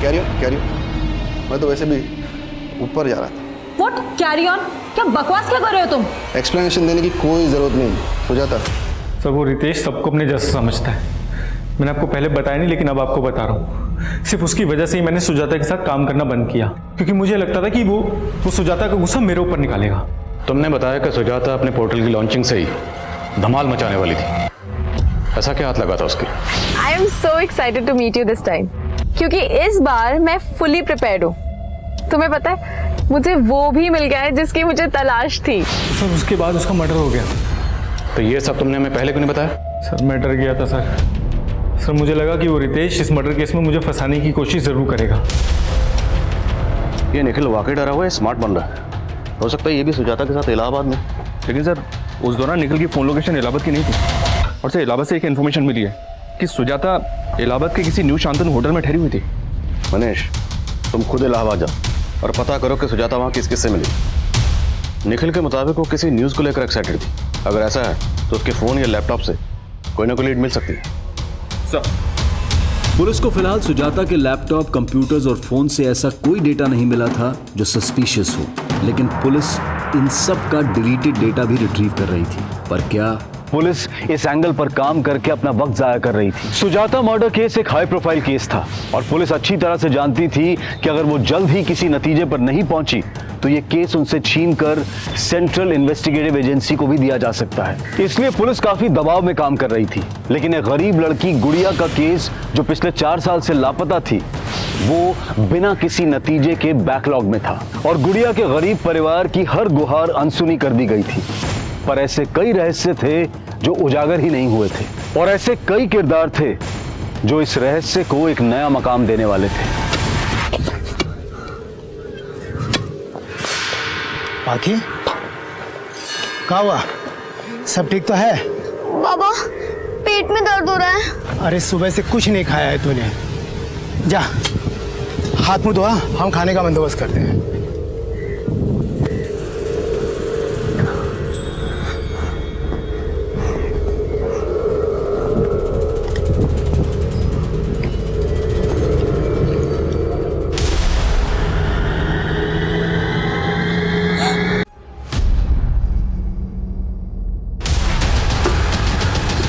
Carry on. मैं तो वैसे भी ऊपर जा रहा था। What carry on? क्या बकवास क्या कर रहे हो तुम? एक्सप्लेनेशन देने की कोई जरूरत नहीं सुजाता। सर, वो रितेश सबको अपने जैसा समझता है। मैंने आपको पहले बताया नहीं, लेकिन अब आपको बता रहा हूँ। सिर्फ उसकी वजह से ही मैंने सुजाता के साथ काम करना बंद किया, क्योंकि मुझे लगता था कि वो सुजाता का गुस्सा मेरे ऊपर निकालेगा। तुमने बताया कि सुजाता अपने पोर्टल की लॉन्चिंग से ही धमाल मचाने वाली थी। ऐसा क्या हाथ लगा था उसके? I am so excited to meet you this time, क्योंकि इस बार मैं फुली प्रिपेयर्ड हूँ। तुम्हें पता है, मुझे वो भी मिल गया है जिसकी मुझे तलाश थी। सर, उसके बाद उसका मर्डर हो गया। तो ये सब तुमने हमें पहले क्यों नहीं बताया? सर, मैं डर गया था सर। मुझे लगा कि वो रितेश इस मर्डर केस में मुझे फंसाने की कोशिश जरूर करेगा। ये निखिल वाकई डरा हुआ है, स्मार्ट बन रहा है। हो सकता है ये भी सुजाता के साथ इलाहाबाद में। लेकिन सर, उस दौरान निखिल की फोन लोकेशन इलाहाबाद की नहीं थी, और सर इलाहाबाद से एक इन्फॉर्मेशन मिली है कि सुजाता इलाहाबाद के किसी न्यू शांतनु होटल में ठहरी हुई थी। मनीष, तुम खुद इलाहाबाद जाओ और पता करो कि सुजाता वहाँ किस किस से मिली। निखिल के मुताबिक वो किसी न्यूज़ को लेकर एक्साइटेड थी। अगर ऐसा है तो उसके फोन या लैपटॉप से कोई ना कोई लीड मिल सकती है। सर, पुलिस को फिलहाल सुजाता के लैपटॉप, कंप्यूटर्स और फोन से ऐसा कोई डेटा नहीं मिला था जो सस्पिशियस हो, लेकिन पुलिस इन सब का डिलीटेड डेटा भी रिट्रीव कर रही थी। पर क्या पुलिस इस एंगल पर काम करके अपना वक्त जाया कर रही थी? सुजाता मर्डर केस एक हाई प्रोफाइल केस था और पुलिस अच्छी तरह से जानती थी कि अगर वो जल्द ही किसी नतीजे पर नहीं पहुंची तो ये केस उनसे छीनकर सेंट्रल इन्वेस्टिगेटिव एजेंसी को भी दिया जा सकता है। इसलिए पुलिस काफी दबाव में काम कर रही थी। लेकिन एक गरीब लड़की गुड़िया का केस जो पिछले 4 साल से लापता थी, वो बिना किसी नतीजे के बैकलॉग में था और गुड़िया के गरीब परिवार की हर गुहार अनसुनी कर दी गई थी। पर ऐसे कई रहस्य थे जो उजागर ही नहीं हुए थे और ऐसे कई किरदार थे जो इस रहस्य को एक नया मकाम देने वाले थे। बाकी क्या हुआ? सब ठीक तो है? बाबा, पेट में दर्द हो रहा है। अरे सुबह से कुछ नहीं खाया है तूने। जा हाथ मुंह धोआ, हम खाने का बंदोबस्त करते हैं।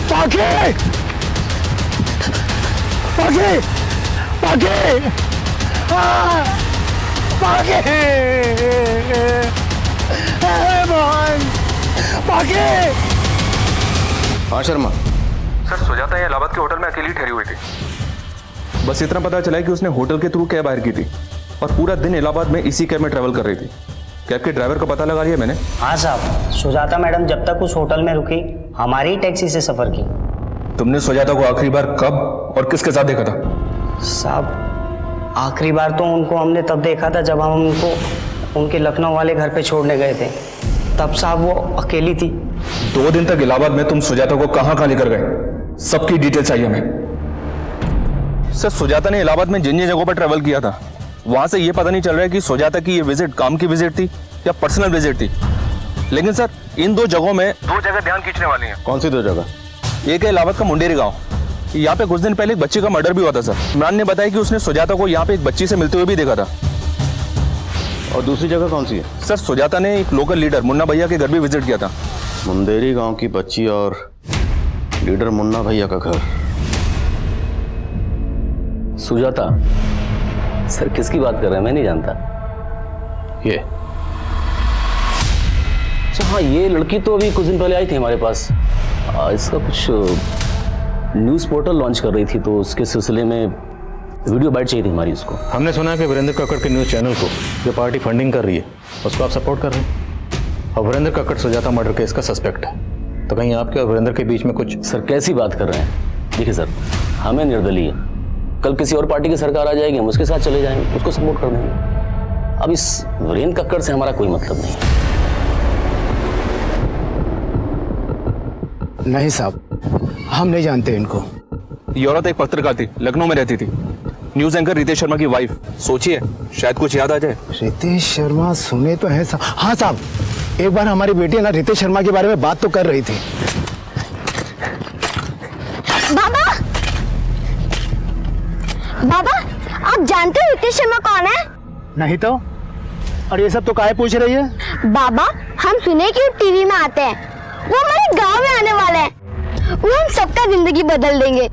पाके! पाके! पाके! पाके! मोहन! पाके! हाँ शर्मा। सर, सुजाता ये इलाहाबाद के होटल में अकेली ठहरी हुई थी। बस इतना पता चला है कि उसने होटल के थ्रू कैब हायर की थी और पूरा दिन इलाहाबाद में इसी कैब में ट्रैवल कर रही थी। कैब के ड्राइवर का पता लगा लिया मैंने। हाँ साहब, सुजाता मैडम जब तक उस होटल में रुकी हमारी ही टैक्सी से सफर की। तुमने सुजाता को आखिरी बार कब और किसके साथ देखा था? साहब, आखिरी बार तो उनको हमने तब देखा था जब हम उनको उनके लखनऊ वाले घर पे छोड़ने गए थे। तब साहब वो अकेली थी। 2 दिन तक इलाहाबाद में तुम सुजाता को कहाँ लेकर गए? सबकी डिटेल चाहिए हमें। सर, सुजाता ने इलाहाबाद में जिन जिन जगहों पर ट्रैवल किया था वहां से ये पता नहीं चल रहा है कि सुजाता की ये विजिट काम की विजिट थी या पर्सनल विजिट थी। लेकिन सर, इन 2 जगहों में 2 जगह ध्यान खींचने वाली हैं। कौन सी 2 जगह? एक है इलाहाबाद का मुंडेरी गांव। यहाँ पे कुछ दिन पहले एक बच्ची का मर्डर भी हुआ था सर। इमरान ने बताया कि उसने सुजाता को यहाँ पे एक बच्ची से मिलते हुए भी देखा था। और दूसरी जगह कौन सी है? सर, सुजाता ने एक लोकल लीडर मुन्ना भैया के घर भी विजिट किया था। मुंडेरी गांव की बच्ची और लीडर मुन्ना भैया का घर। सुजाता? सर, किसकी बात कर रहे हैं? मैं नहीं जानता। ये अच्छा, हाँ, ये लड़की तो अभी कुछ दिन पहले आई थी हमारे पास। इसका कुछ न्यूज़ पोर्टल लॉन्च कर रही थी तो उसके सिलसिले में वीडियो बाइट चाहिए थी हमारी उसको। हमने सुना है कि वीरेंद्र कक्कड़ के न्यूज़ चैनल को जो पार्टी फंडिंग कर रही है उसको आप सपोर्ट कर रहे हैं और वीरेंद्र कक्कड़ सुजाता मर्डर केस का सस्पेक्ट है। तो कहीं आपके और वीरेंद्र के बीच में कुछ? सर, कैसी बात कर रहे हैं? देखिए सर, हमें निर्दलीय, कल किसी और पार्टी की सरकार आ जाएगी, हम उसके साथ चले जाएंगे, उसको सपोर्ट कर देंगे। अब इस वीरेंद्र कक्कड़ से हमारा कोई मतलब नहीं है। नहीं साहब, हम नहीं जानते इनको। ये औरत एक पत्रकार थी, लखनऊ में रहती थी, न्यूज एंकर रितेश शर्मा की वाइफ। सोचिए, शायद कुछ याद आ जाए। रितेश शर्मा सुने तो है साहब। हाँ साहब, एक बार हमारी बेटी ना रितेश शर्मा के बारे में बात तो कर रही थी। बाबा, बाबा, आप जानते हो रितेश शर्मा कौन है? नहीं तो। और ये सब तो काहे पूछ रही है? बाबा, हम सुने कि वो टीवी में आते हैं, वो हमारे गांव में आने वाले हैं, वो हम सबका जिंदगी बदल देंगे,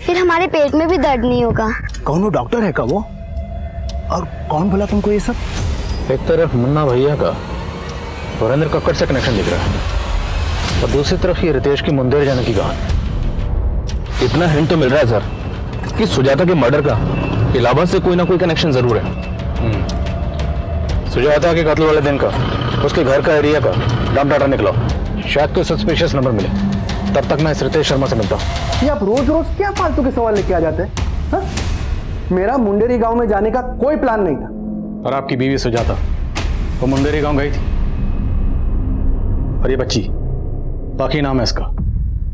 फिर हमारे पेट में भी दर्द नहीं होगा। कौन वो डॉक्टर है का वो? और कौन बोला तुमको ये सब? एक तरफ मुन्ना भैया का वीरेंद्र कक्कड़ से कनेक्शन दिख रहा है और दूसरी तरफ ये रितेश की मुंडेर जाने की कहानी। इतना हिंट तो मिल रहा है सर कि सुजाता के मर्डर का इलाहाबाद से कोई ना कोई कनेक्शन जरूर है। सुजाता के कत्ल वाले दिन का उसके घर का एरिया का डम डाटा निकला, शायद कोई सस्पिशियस नंबर मिले। तब तक मैं इस रितेश शर्मा से मिलता हूँ। ये आप रोज रोज क्या फालतू के सवाल लेके आ जाते हैं? हाँ? मेरा मुंडेरी गांव में जाने का कोई प्लान नहीं था। और आपकी बीवी सुजाता वो मुंडेरी गांव गई थी और ये बच्ची, बाकी नाम है इसका,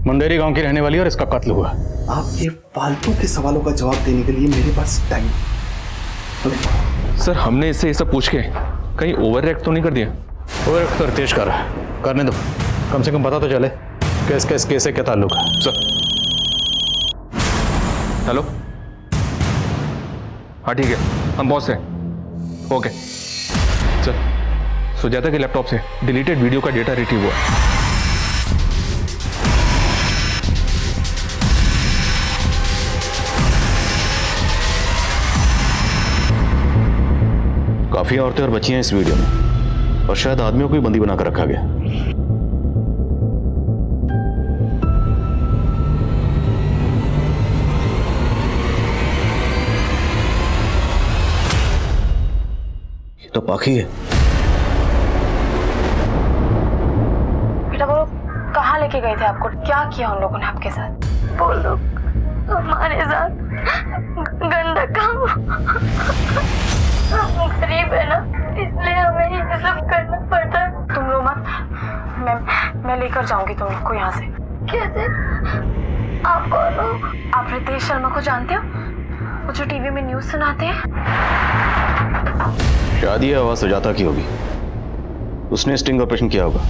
मुंडेरी गांव की रहने वाली और इसका कत्ल हुआ। आपके फालतू के सवालों का जवाब देने के लिए मेरे पास टाइम। सर, हमने इससे ये सब पूछ के कहीं ओवर रिएक्ट तो नहीं कर दिया? ओवर रिएक्ट तो रितेश कर रहा है, करने दो, कम से कम पता तो चले किस केस से क्या ताल्लुक है। सर हेलो, हाँ ठीक है, हम बॉस हैं। ओके सर, सुजाता के लैपटॉप से डिलीटेड वीडियो का डेटा रिट्रीव हुआ। काफी औरतें और बच्चियां इस वीडियो में, और शायद आदमियों को भी बंदी बनाकर रखा गया। ये तो पाखी है। बेटा वो कहाँ लेके गए थे आपको? क्या किया उन लोगों ने आपके साथ? वो लोग हमारे साथ गंदा काम, हम गरीब है ना, इसलिए हमें ये सब करना पड़ता है। तुम रो मत, मैं लेकर जाऊंगी तुम लोग को यहाँ से। कैसे? आप कौन हो? आप रितेश शर्मा को जानते हो? वो जो टीवी में न्यूज़ सुनाते हैं। शायद ये आवाज सुजाता की होगी, उसने स्टिंग ऑपरेशन किया होगा।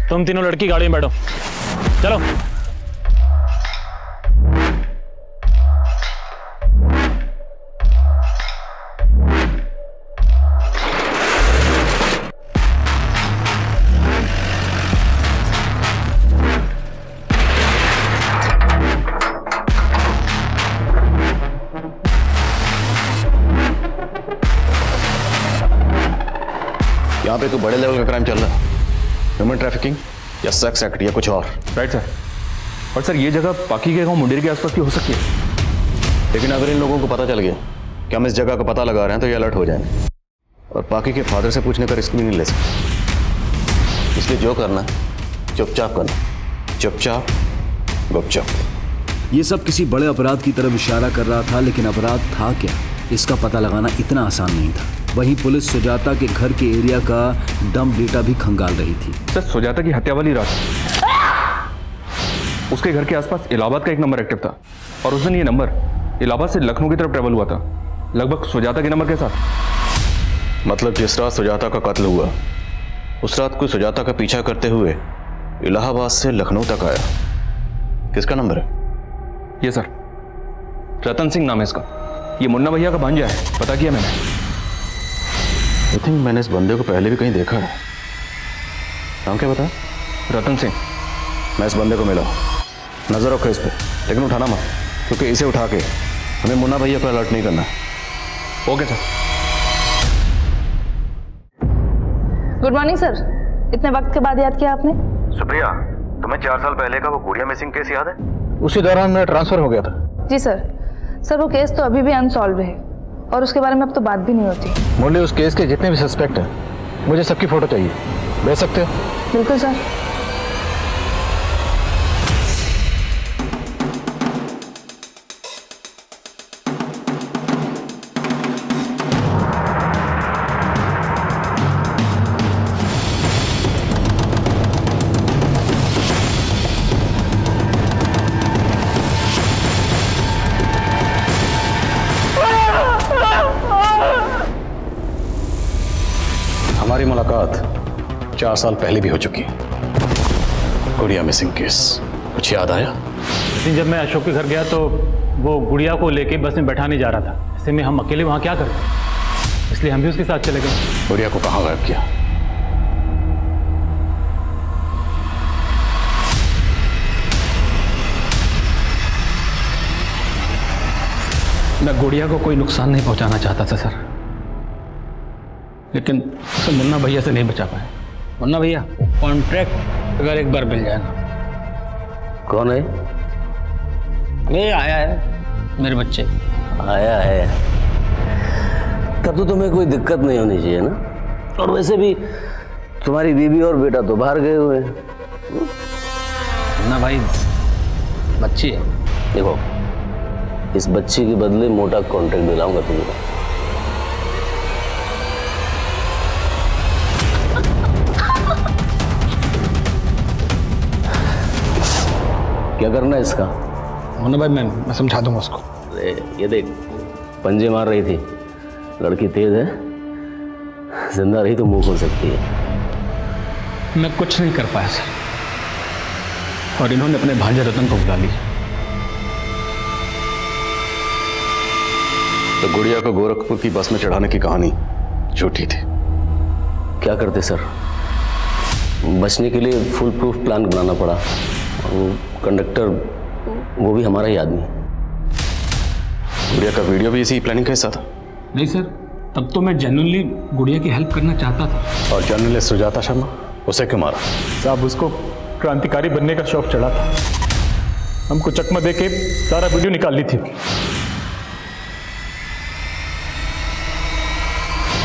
तुम तीनों लड़की गाड़ी में बैठो, चलो। यहाँ पे कोई बड़े लेवल का क्राइम चल रहा है, ह्यूमन ट्रैफिकिंग या सेक्स एक्ट या कुछ और। Right sir. और सर ये जगह पाकी के गांव मुंडेर के आसपास की हो सकती है, लेकिन अगर इन लोगों को पता चल गया कि हम इस जगह का पता लगा रहे हैं तो ये अलर्ट हो जाएंगे, और पाकी के फादर से पूछने का रिस्क भी नहीं ले सकते। इसलिए जो करना चुपचाप करना, चुपचाप गुपचाप। ये सब किसी बड़े अपराध की तरफ इशारा कर रहा था, लेकिन अपराध था क्या, इसका पता लगाना इतना आसान नहीं था। वहीं पुलिस सुजाता के घर के एरिया का डंप डेटा भी खंगाल रही थी। सर सुजाता की हत्या वाली रात उसके घर के आसपास इलाहाबाद का एक नंबर एक्टिव था, और उस दिन ये नंबर इलाहाबाद से लखनऊ की तरफ ट्रेवल हुआ था, लगभग सुजाता के नंबर के साथ। मतलब जिस रात सुजाता का कत्ल हुआ उस रात कोई सुजाता का पीछा करते हुए इलाहाबाद से लखनऊ तक आया। किसका नंबर है? ये सर रतन सिंह नाम है इसका, ये मुन्ना भैया का भांजा है, पता किया मैंने। आई थिंक मैंने इस बंदे को पहले भी कहीं देखा है। नाम क्या बता? रतन सिंह। मैं इस बंदे को मिला, नजर रखो इस पे, लेकिन उठाना मत, क्योंकि इसे उठा के हमें मुन्ना भैया को अलर्ट नहीं करना है। Okay sir. Good morning sir, इतने वक्त के बाद याद किया आपने? सुप्रिया, तुम्हें 4 साल पहले का वो गुड़िया मिसिंग केस याद है? उसी दौरान मेरा ट्रांसफर हो गया था। जी सर। सर वो केस तो अभी भी अनसॉल्व है, और उसके बारे में अब तो बात भी नहीं होती। मुरली, उस केस के जितने भी सस्पेक्ट हैं मुझे सबकी फोटो चाहिए, भेज सकते हो? बिल्कुल सर। हमारी मुलाकात 4 साल पहले भी हो चुकी है। गुड़िया मिसिंग केस, कुछ याद आया? लेकिन जब मैं अशोक के घर गया तो वो गुड़िया को लेके बस में बैठाने जा रहा था। ऐसे में हम अकेले वहाँ क्या करते, इसलिए हम भी उसके साथ चले गए। गुड़िया को कहाँ गायब किया? मैं गुड़िया को कोई नुकसान नहीं पहुँचाना चाहता था सर, लेकिन उसे मुन्ना भैया से नहीं बचा पाए। मुन्ना भैया, कॉन्ट्रैक्ट अगर एक बार मिल जाए ना। कौन है? ये आया है, मेरे बच्चे। आया है तब तो तुम्हें कोई दिक्कत नहीं होनी चाहिए ना, और वैसे भी तुम्हारी बीवी और बेटा तो बाहर गए हुए हैं। मुन्ना भाई, बच्ची है। देखो, इस बच्ची के बदले मोटा कॉन्ट्रैक्ट दिलाऊंगा तुम्हें। क्या करना है इसका? मुन्ना भाई, मैं समझा दूंगा उसको। अरे ये देख, पंजे मार रही थी, लड़की तेज है, जिंदा रही तो मुंह खोल सकती है। मैं कुछ नहीं कर पाया सर, और इन्होंने अपने भांजे रतन को बुला लिया। तो गुड़िया को गोरखपुर की बस में चढ़ाने की कहानी झूठी थी। क्या करते सर, बचने के लिए फुल प्रूफ प्लान बनाना पड़ा। वो कंडक्टर, वो भी हमारा ही आदमी। गुड़िया का वीडियो भी इसी प्लानिंग का हिस्सा था। नहीं सर, तब तो मैं जेन्युइनली गुड़िया की हेल्प करना चाहता था। और जर्नलिस्ट सुजाता शर्मा, उसे क्यों मारा? साहब, उसको क्रांतिकारी बनने का शौक चढ़ा था। हमको चकमा दे के सारा वीडियो निकाल ली थी।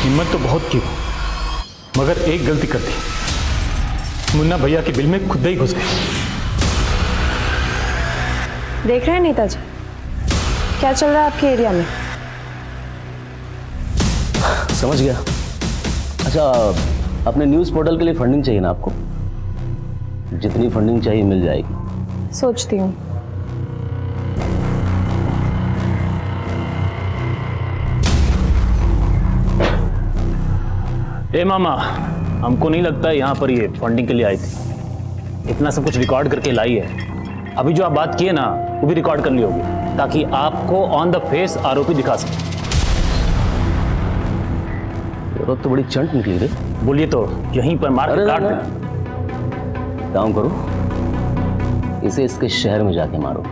हिम्मत तो बहुत की, मगर एक गलती कर दी। मुन्ना भैया के बिल में खुद ही घुस गए। देख रहे हैं नेताजी क्या चल रहा है आपके एरिया में? समझ गया। अच्छा, अपने न्यूज़ पोर्टल के लिए फंडिंग चाहिए ना आपको? जितनी फंडिंग चाहिए मिल जाएगी। सोचती हूँ। ए मामा, हमको नहीं लगता है यहाँ पर ये फंडिंग के लिए आई थी। इतना सब कुछ रिकॉर्ड करके लाई है। अभी जो आप बात किए ना, वो भी रिकॉर्ड कर ली होगी, ताकि आपको ऑन द फेस आरोपी दिखा सके। तो बड़ी चंट निकली रे। बोलिए तो यहीं पर मार के काट दे। काम करो, इसे इसके शहर में जाके मारो।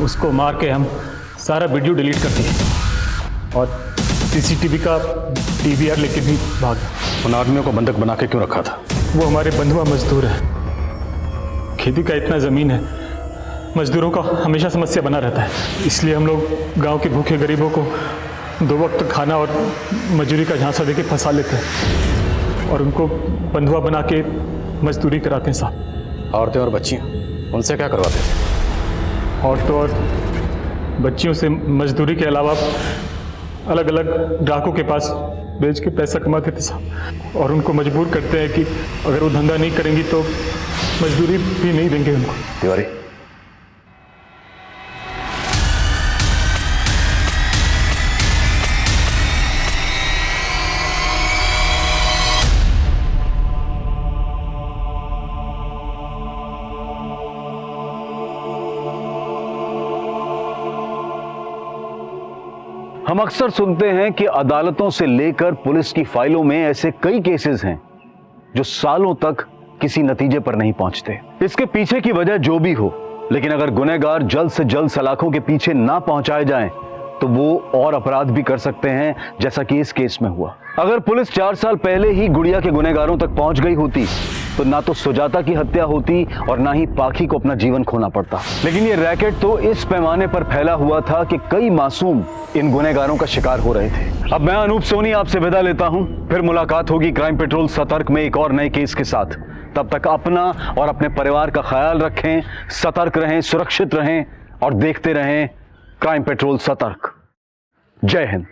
उसको मार के हम सारा वीडियो डिलीट कर दिए और सीसीटीवी का डीवीआर लेके भी भाग गए। उन आदमियों को बंधक बना के क्यों रखा था? वो हमारे बंधुआ मजदूर है। खेती का इतना ज़मीन है, मजदूरों का हमेशा समस्या बना रहता है। इसलिए हम लोग गांव के भूखे गरीबों को 2 वक्त खाना और मजदूरी का झांसा देके फंसा लेते हैं और उनको बंधुआ बना के मजदूरी कराते हैं साहब। औरतें और बच्चियां, उनसे क्या करवाते थे? औरतों और बच्चियों से मजदूरी के अलावा अलग अलग ग्राहकों के पास बेच के पैसा कमाते थे साहब, और उनको मजबूर करते हैं कि अगर वो धंधा नहीं करेंगी तो मजदूरी भी नहीं देंगे उनको। तिवारी, हम अक्सर सुनते हैं कि अदालतों से लेकर पुलिस की फाइलों में ऐसे कई केसेस हैं जो सालों तक किसी नतीजे पर नहीं पहुंचते। इसके पीछे की वजह जो भी हो, लेकिन अगर गुनहगार जल्द से जल्द सलाखों के पीछे ना पहुंचाए जाएं, तो वो और अपराध भी कर सकते हैं, जैसा कि इस केस में हुआ। अगर पुलिस 4 साल पहले ही गुड़िया के गुनहगारों तक पहुंच गई होती तो ना तो सुजाता की हत्या होती और ना ही पाखी को अपना जीवन खोना पड़ता। लेकिन ये रैकेट तो इस पैमाने पर फैला हुआ था कि कई मासूम इन गुनहगारों का शिकार हो रहे थे। अब मैं अनूप सोनी आपसे विदा लेता हूं, फिर मुलाकात होगी क्राइम पेट्रोल सतर्क में एक और नए केस के साथ। तब तक अपना और अपने परिवार का ख्याल रखें, सतर्क रहें, सुरक्षित रहें और देखते रहें क्राइम पेट्रोल सतर्क। जय हिंद।